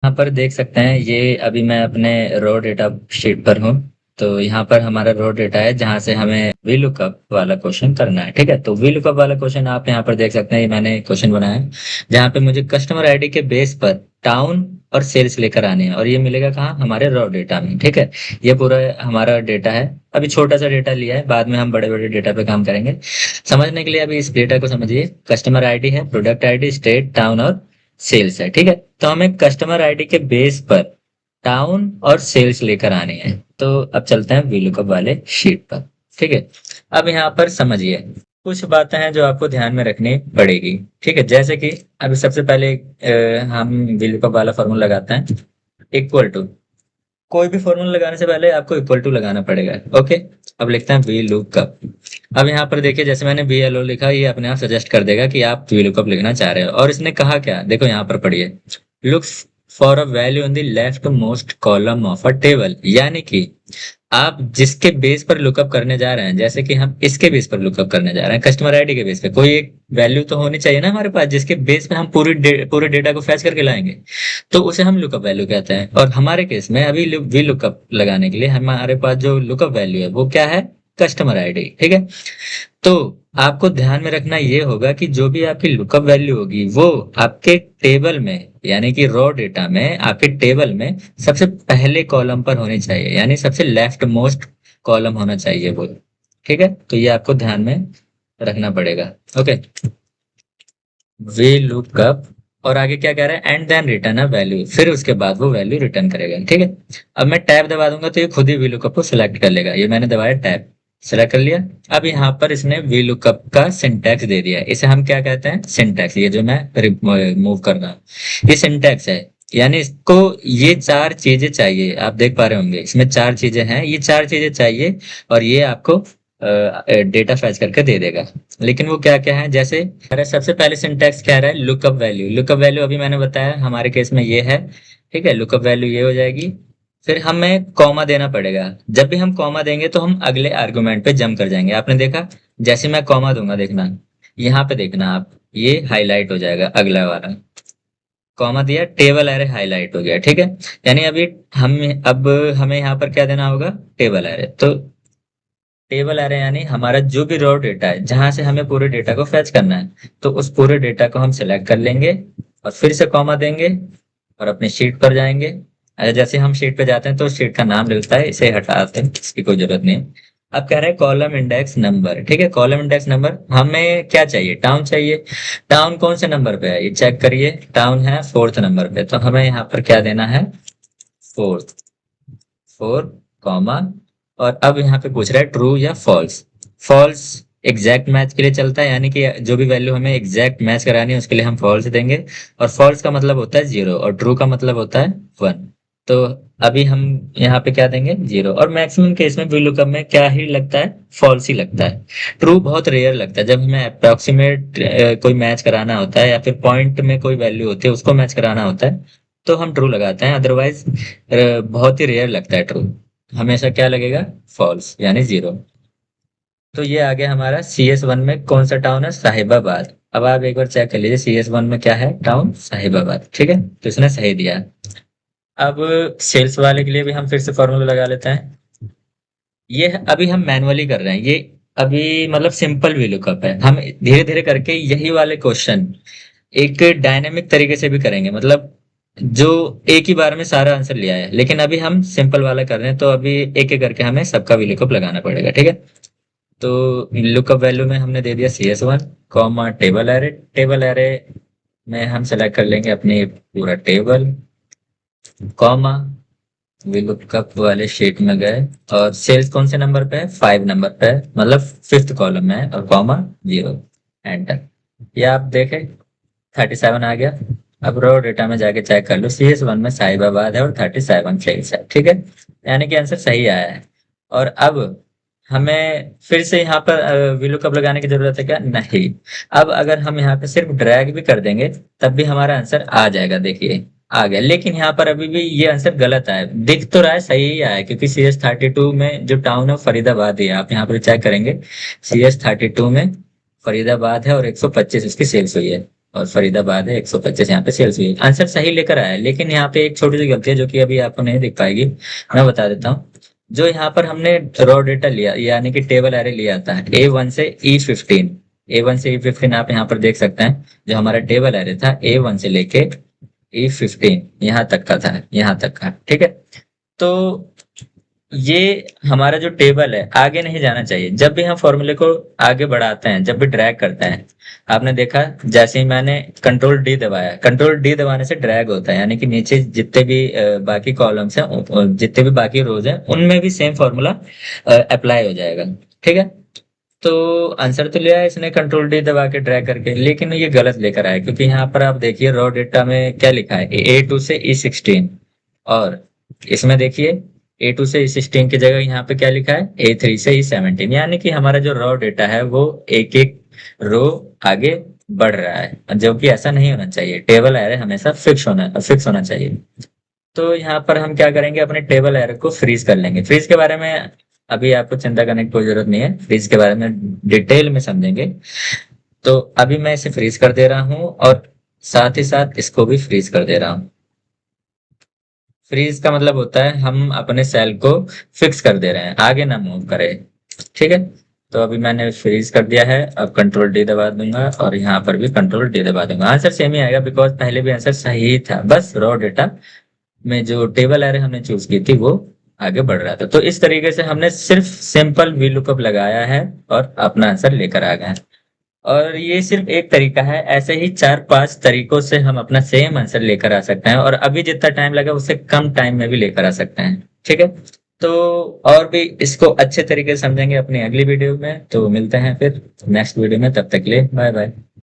यहाँ पर देख सकते हैं, ये अभी मैं अपने रो डेटा शीट पर हूँ। तो यहाँ पर हमारा रो डेटा है जहाँ से हमें वी लुकअप वाला क्वेश्चन करना है। ठीक है, तो वी लुकअप वाला क्वेश्चन आप यहाँ पर देख सकते हैं, ये मैंने क्वेश्चन बनाया है जहाँ पे मुझे कस्टमर आईडी के बेस पर टाउन और सेल्स लेकर आने हैं, और ये मिलेगा कहाँ, हमारे रो डेटा में। ठीक है, ये पूरा हमारा डेटा है। अभी छोटा सा डेटा लिया है, बाद में हम बड़े बड़े डेटा पे काम करेंगे। समझने के लिए अभी इस डेटा को समझिए। कस्टमर आईडी है, प्रोडक्ट आईडी, स्टेट, टाउन और सेल्स है। ठीक है, तो हमें कस्टमर आईडी के बेस पर टाउन और सेल्स लेकर आने हैं। तो अब चलते हैं वीलुकअप वाले शीट पर। ठीक है, अब यहाँ पर समझिए, कुछ बातें हैं जो आपको ध्यान में रखनी पड़ेगी। ठीक है, जैसे कि अभी सबसे पहले हम वीलुकअप वाला फॉर्मूला लगाते हैं। इक्वल टू, कोई भी फॉर्मूला लगाने से पहले आपको इक्वल टू लगाना पड़ेगा। ओके, अब लिखते हैं वी लुकअप। अब यहाँ पर देखिए, जैसे मैंने वी एल ओ लिखा, ये अपने आप सजेस्ट कर देगा कि आप वी लुकअप लिखना चाह रहे हो। और इसने कहा क्या, देखो यहाँ पर पढ़िए, looks for a value in the left most column of a table. यानी कि आप जिसके बेस पर लुकअप करने जा रहे हैं, जैसे कि हम इसके बेस पर लुकअप करने जा रहे हैं, कस्टमर आईडी के बेस पे कोई एक वैल्यू तो होनी चाहिए ना हमारे पास, जिसके बेस पे हम पूरे डेटा को फैच करके लाएंगे। तो उसे हम लुकअप वैल्यू कहते हैं। और हमारे केस में अभी वी लुकअप लगाने के लिए हमारे पास जो लुकअप वैल्यू है वो क्या है, कस्टमर आईडी। ठीक है, तो आपको ध्यान में रखना ये होगा कि जो भी आपकी लुकअप वैल्यू होगी वो आपके टेबल में, यानी कि रॉ डेटा में, आपके टेबल में सबसे पहले कॉलम पर होनी चाहिए, यानी सबसे लेफ्ट मोस्ट कॉलम होना चाहिए वो। ठीक है, तो ये आपको ध्यान में रखना पड़ेगा। ओके, वी लुकअप, और आगे क्या कह रहा है, and then return a value, फिर उसके बाद वो वैल्यू रिटर्न करेगा। ठीक है, अब मैं टैब दबा दूंगा तो ये खुद ही वी लुकअप को सिलेक्ट कर लेगा। ये मैंने दबाया टैब, सेलेक्ट कर लिया। अब यहाँ पर इसने वी लुकअप का सिंटैक्स दे दिया है। इसे हम क्या कहते हैं, सिंटैक्स। ये जो मैं मूव कर रहा हूँ ये सिंटैक्स है। यानी इसको ये चार चीजें चाहिए, आप देख पा रहे होंगे इसमें चार चीजें हैं, ये चार चीजें चाहिए और ये आपको डेटा फैच करके दे देगा। लेकिन वो क्या क्या है, जैसे अरे सबसे पहले सिंटैक्स कह रहा है लुकअप वैल्यू। लुकअप वैल्यू अभी मैंने बताया हमारे केस में ये है। ठीक है, लुकअप वैल्यू ये हो जाएगी। फिर हमें कॉमा देना पड़ेगा। जब भी हम कॉमा देंगे तो हम अगले आर्गुमेंट पे जंप कर जाएंगे। आपने देखा, जैसे मैं कॉमा दूंगा, देखना यहाँ पे, देखना आप, ये हाईलाइट हो जाएगा अगला वाला। कॉमा दिया, टेबल एरे हाईलाइट हो गया। ठीक है, यानी अभी हम अब हमें यहाँ पर क्या देना होगा, टेबल एरे। तो टेबल एरे यानी हमारा जो भी रॉ डेटा है जहां से हमें पूरे डेटा को फैच करना है, तो उस पूरे डेटा को हम सिलेक्ट कर लेंगे और फिर से कॉमा देंगे और अपनी शीट पर जाएंगे। जैसे हम शीट पे जाते हैं तो शीट का नाम लिखता है, इसे हटाते हैं, इसकी कोई जरूरत नहीं है। अब कह रहे हैं कॉलम इंडेक्स नंबर। ठीक है, कॉलम इंडेक्स नंबर हमें क्या चाहिए, टाउन चाहिए। टाउन कौन से नंबर पे है, ये चेक करिए, टाउन है फोर्थ नंबर पे, तो हमें यहाँ पर क्या देना है, फोर्थ, फोर, कॉमा। और अब यहाँ पे पूछ रहा है ट्रू या फॉल्स। फॉल्स एग्जैक्ट मैच के लिए चलता है, यानी कि जो भी वैल्यू हमें एग्जैक्ट मैच करानी है उसके लिए हम फॉल्स देंगे। और फॉल्स का मतलब होता है जीरो और ट्रू का मतलब होता है वन। तो अभी हम यहाँ पे क्या देंगे, जीरो। और मैक्सिमम केस में VLOOKUP में क्या ही लगता है, फॉल्स ही लगता है। ट्रू बहुत रेयर लगता है। जब हमें अप्रोक्सीमेट कोई मैच कराना होता है या फिर पॉइंट में कोई वैल्यू होती है उसको मैच कराना होता है तो हम ट्रू लगाते हैं। अदरवाइज बहुत ही रेयर लगता है ट्रू। हमेशा क्या लगेगा, फॉल्स यानी जीरो। तो ये आ गया हमारा CS1 में कौन सा टाउन है, साहिबाबाद। अब आप एक बार चेक कर लीजिए CS1 में क्या है, टाउन साहिबाबाद। ठीक है, तो इसने सही दिया। अब सेल्स वाले के लिए भी हम फिर से फॉर्मूला लगा लेते हैं। ये अभी हम मैनुअली कर रहे हैं, ये अभी मतलब सिंपल VLOOKUP है। हम धीरे धीरे करके यही वाले क्वेश्चन एक डायनेमिक तरीके से भी करेंगे, मतलब जो एक ही बार में सारा आंसर लिया है। लेकिन अभी हम सिंपल वाला कर रहे हैं तो अभी एक एक करके हमें सबका VLOOKUP लगाना पड़ेगा। ठीक है, तो लुकअप वैल्यू में हमने दे दिया CS1, comma table array. Table array में हम सेलेक्ट कर लेंगे अपनी पूरा टेबल, कॉमा VLOOKUP वाले शीट में गए और सेल्स कौन से नंबर पे है, 5 नंबर पे है, मतलब फिफ्थ कॉलम में है, और कॉमा जीरो, एंटर। ये आप देखें 37 आ गया। अब रो डेटा में जाके चेक कर लो, CS1 में साहिबाबाद है और 37 सेल्स है। ठीक है, यानी कि आंसर सही आया है। और अब हमें फिर से यहाँ पर VLOOKUP लगाने की जरूरत है क्या, नहीं। अब अगर हम यहाँ पे सिर्फ ड्रैग भी कर देंगे तब भी हमारा आंसर आ जाएगा। देखिए आ गया, लेकिन यहाँ पर अभी भी ये आंसर गलत आया। दिख तो रहा है सही ही आया, क्योंकि CS32 में जो टाउन है फरीदाबाद ही है। आप यहाँ पर चेक करेंगे CS32 में फरीदाबाद है और 125 उसकी सेल्स हुई है। और फरीदाबाद है 125, यहाँ पे सेल्स हुई। आंसर सही लेकर आया है, लेकिन यहाँ पे एक छोटी सी गलती है जो कि अभी आपको नहीं दिख पाएगी, मैं बता देता हूँ। जो यहाँ पर हमने रॉ डेटा लिया, यानी कि टेबल एरे लिया था A1 से E15, A1 से E15 आप यहाँ पर देख सकते हैं। जो हमारा टेबल एरे था A1 से लेके E15 यहाँ तक का था, यहाँ तक का, ठीक है। तो ये हमारा जो टेबल है आगे नहीं जाना चाहिए। जब भी हम फॉर्मूले को आगे बढ़ाते हैं, जब भी ड्रैग करते हैं, आपने देखा जैसे ही मैंने कंट्रोल डी दबाया, कंट्रोल डी दबाने से ड्रैग होता है, यानी कि नीचे जितने भी बाकी कॉलम्स हैं, जितने भी बाकी रोज हैं, उनमें भी सेम फॉर्मूला अप्लाई हो जाएगा, ठीक है। तो आंसर तो लिया है इसने कंट्रोल डी दबा के ड्रैग करके, लेकिन ये गलत लेकर आया, क्योंकि यहाँ पर आप देखिए रॉ डेटा में क्या लिखा है, A2 से E16, और इसमें देखिए A2 से E16 की जगह यहाँ पे क्या लिखा है, A3 से E17, यानी कि हमारा जो रॉ डेटा है वो एक एक रो आगे बढ़ रहा है, जो कि ऐसा नहीं होना चाहिए। टेबल एरे हमेशा फिक्स होना चाहिए। तो यहाँ पर हम क्या करेंगे, अपने टेबल एरे को फ्रीज कर लेंगे। फ्रीज के बारे में अभी आपको चिंता करने की कोई जरूरत नहीं है, फ्रीज के बारे में डिटेल में समझेंगे। तो अभी मैं इसे फ्रीज कर दे रहा हूँ, और साथ ही साथ इसको भी फ्रीज कर दे रहा हूँ। फ्रीज का मतलब होता है हम अपने सेल को फिक्स कर दे रहे हैं, आगे ना मूव करे, ठीक है। तो अभी मैंने फ्रीज कर दिया है, अब कंट्रोल डी दबा दूंगा, और यहाँ पर भी कंट्रोल डी दबा दूंगा। आंसर सेम ही आएगा, बिकॉज पहले भी आंसर सही ही था, बस रॉ डेटा में जो टेबल एरे हमने चूज की थी वो आगे बढ़ रहा था। तो इस तरीके से हमने सिर्फ सिंपल वी लुकअप लगाया है और अपना आंसर लेकर आ गए। और ये सिर्फ एक तरीका है, ऐसे ही 4-5 तरीकों से हम अपना सेम आंसर लेकर आ सकते हैं, और अभी जितना टाइम लगा उससे कम टाइम में भी लेकर आ सकते हैं, ठीक है। तो और भी इसको अच्छे तरीके से समझेंगे अपनी अगली वीडियो में, तो मिलते हैं फिर नेक्स्ट वीडियो में, तब तक के लिए बाय बाय।